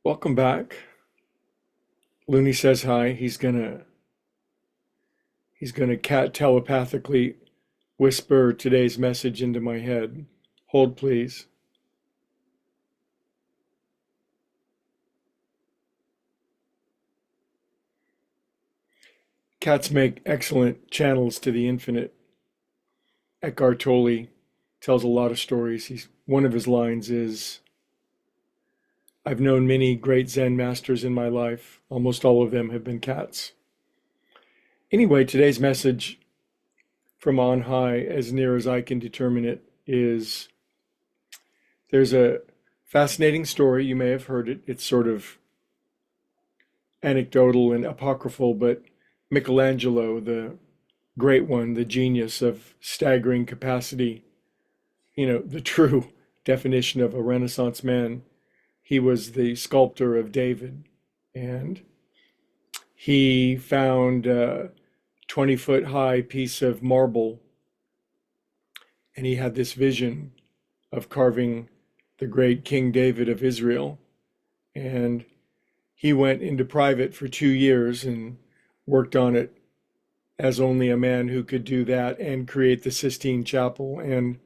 Welcome back. Looney says hi. He's gonna cat telepathically whisper today's message into my head. Hold please. Cats make excellent channels to the infinite. Eckhart Tolle tells a lot of stories. One of his lines is, I've known many great Zen masters in my life. Almost all of them have been cats. Anyway, today's message from on high, as near as I can determine it, is there's a fascinating story. You may have heard it. It's sort of anecdotal and apocryphal, but Michelangelo, the great one, the genius of staggering capacity, the true definition of a Renaissance man, he was the sculptor of David. And he found a 20-foot high piece of marble, and he had this vision of carving the great King David of Israel. And he went into private for 2 years and worked on it as only a man who could do that and create the Sistine Chapel and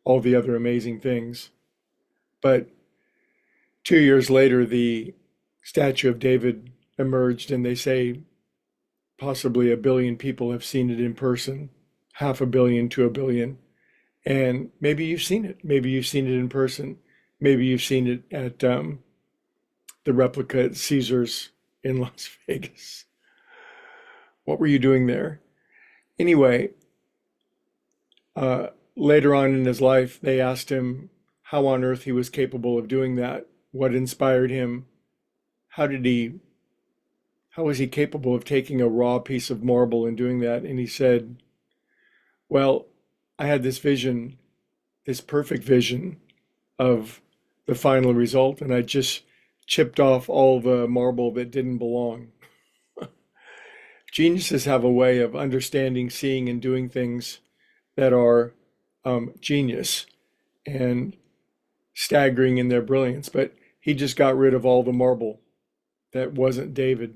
all the other amazing things. But 2 years later, the statue of David emerged, and they say possibly 1 billion people have seen it in person, 500 million to 1 billion. And maybe you've seen it. Maybe you've seen it in person. Maybe you've seen it at the replica at Caesars in Las Vegas. What were you doing there? Anyway, later on in his life, they asked him how on earth he was capable of doing that. What inspired him? How was he capable of taking a raw piece of marble and doing that? And he said, well, I had this vision, this perfect vision of the final result, and I just chipped off all the marble that didn't belong. Geniuses have a way of understanding, seeing, and doing things that are genius and staggering in their brilliance. But he just got rid of all the marble that wasn't David.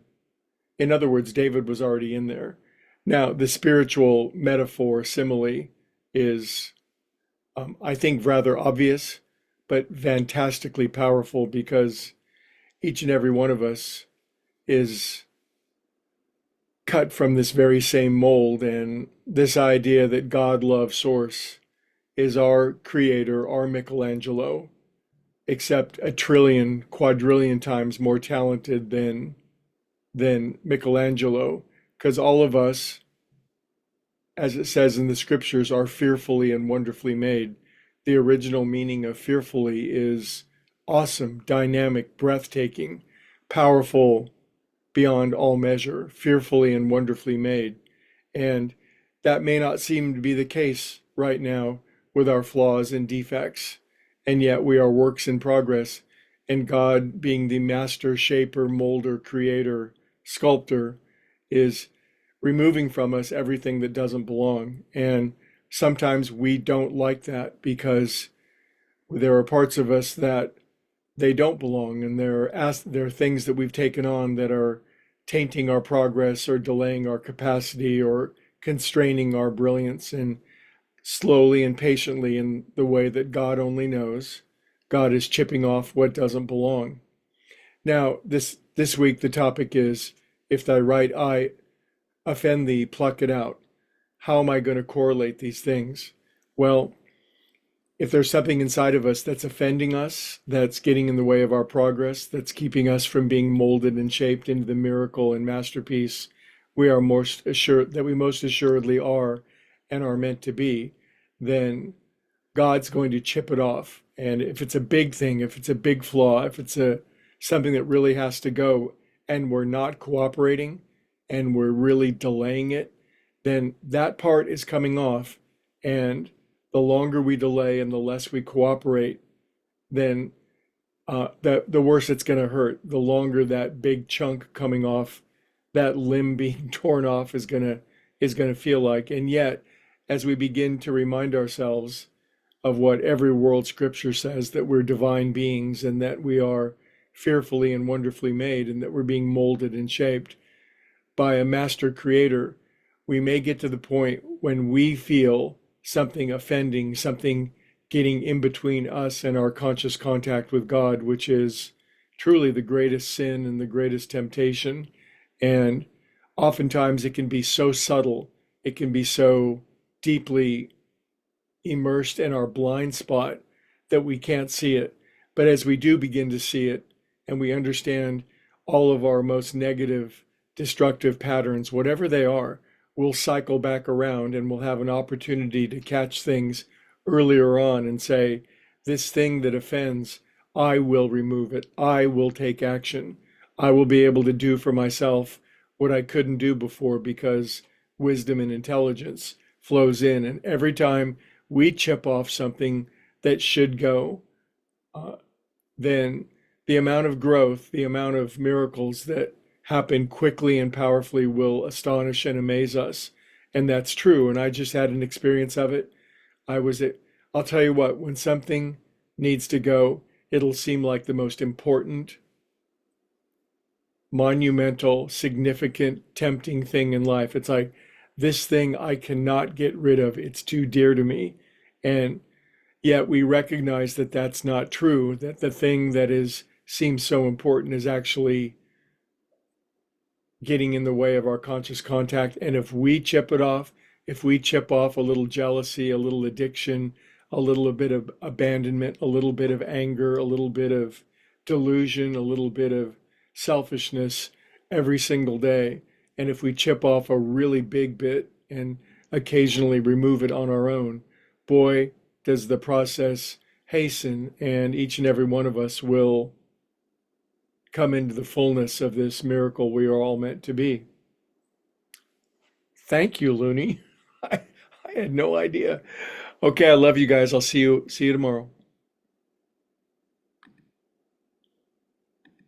In other words, David was already in there. Now, the spiritual metaphor simile is, I think, rather obvious, but fantastically powerful, because each and every one of us is cut from this very same mold. And this idea that God, love, source, is our creator, our Michelangelo, except a trillion, quadrillion times more talented than Michelangelo, because all of us, as it says in the scriptures, are fearfully and wonderfully made. The original meaning of fearfully is awesome, dynamic, breathtaking, powerful beyond all measure, fearfully and wonderfully made. And that may not seem to be the case right now with our flaws and defects, and yet we are works in progress. And God, being the master shaper, molder, creator, sculptor, is removing from us everything that doesn't belong. And sometimes we don't like that, because there are parts of us that they don't belong, and there are things that we've taken on that are tainting our progress or delaying our capacity or constraining our brilliance. And slowly and patiently, in the way that God only knows, God is chipping off what doesn't belong. Now, this week, the topic is, if thy right eye offend thee, pluck it out. How am I going to correlate these things? Well, if there's something inside of us that's offending us, that's getting in the way of our progress, that's keeping us from being molded and shaped into the miracle and masterpiece we most assuredly are and are meant to be, then God's going to chip it off. And if it's a big thing, if it's a big flaw, if it's something that really has to go, and we're not cooperating and we're really delaying it, then that part is coming off. And the longer we delay and the less we cooperate, then the worse it's going to hurt. The longer that big chunk coming off, that limb being torn off, is going to feel like. And yet, as we begin to remind ourselves of what every world scripture says, that we're divine beings and that we are fearfully and wonderfully made, and that we're being molded and shaped by a master creator, we may get to the point when we feel something offending, something getting in between us and our conscious contact with God, which is truly the greatest sin and the greatest temptation. And oftentimes it can be so subtle, it can be so deeply immersed in our blind spot that we can't see it. But as we do begin to see it, and we understand all of our most negative, destructive patterns, whatever they are, we'll cycle back around and we'll have an opportunity to catch things earlier on and say, this thing that offends, I will remove it. I will take action. I will be able to do for myself what I couldn't do before, because wisdom and intelligence flows in. And every time we chip off something that should go, then the amount of growth, the amount of miracles that happen quickly and powerfully will astonish and amaze us. And that's true. And I just had an experience of it. I'll tell you what, when something needs to go, it'll seem like the most important, monumental, significant, tempting thing in life. It's like, this thing I cannot get rid of. It's too dear to me. And yet we recognize that that's not true, that the thing that seems so important is actually getting in the way of our conscious contact. And if we chip it off, if we chip off a little jealousy, a little addiction, a little bit of abandonment, a little bit of anger, a little bit of delusion, a little bit of selfishness every single day, and if we chip off a really big bit and occasionally remove it on our own, boy, does the process hasten, and each and every one of us will come into the fullness of this miracle we are all meant to be. Thank you, Looney. I had no idea. Okay, I love you guys. I'll see you tomorrow.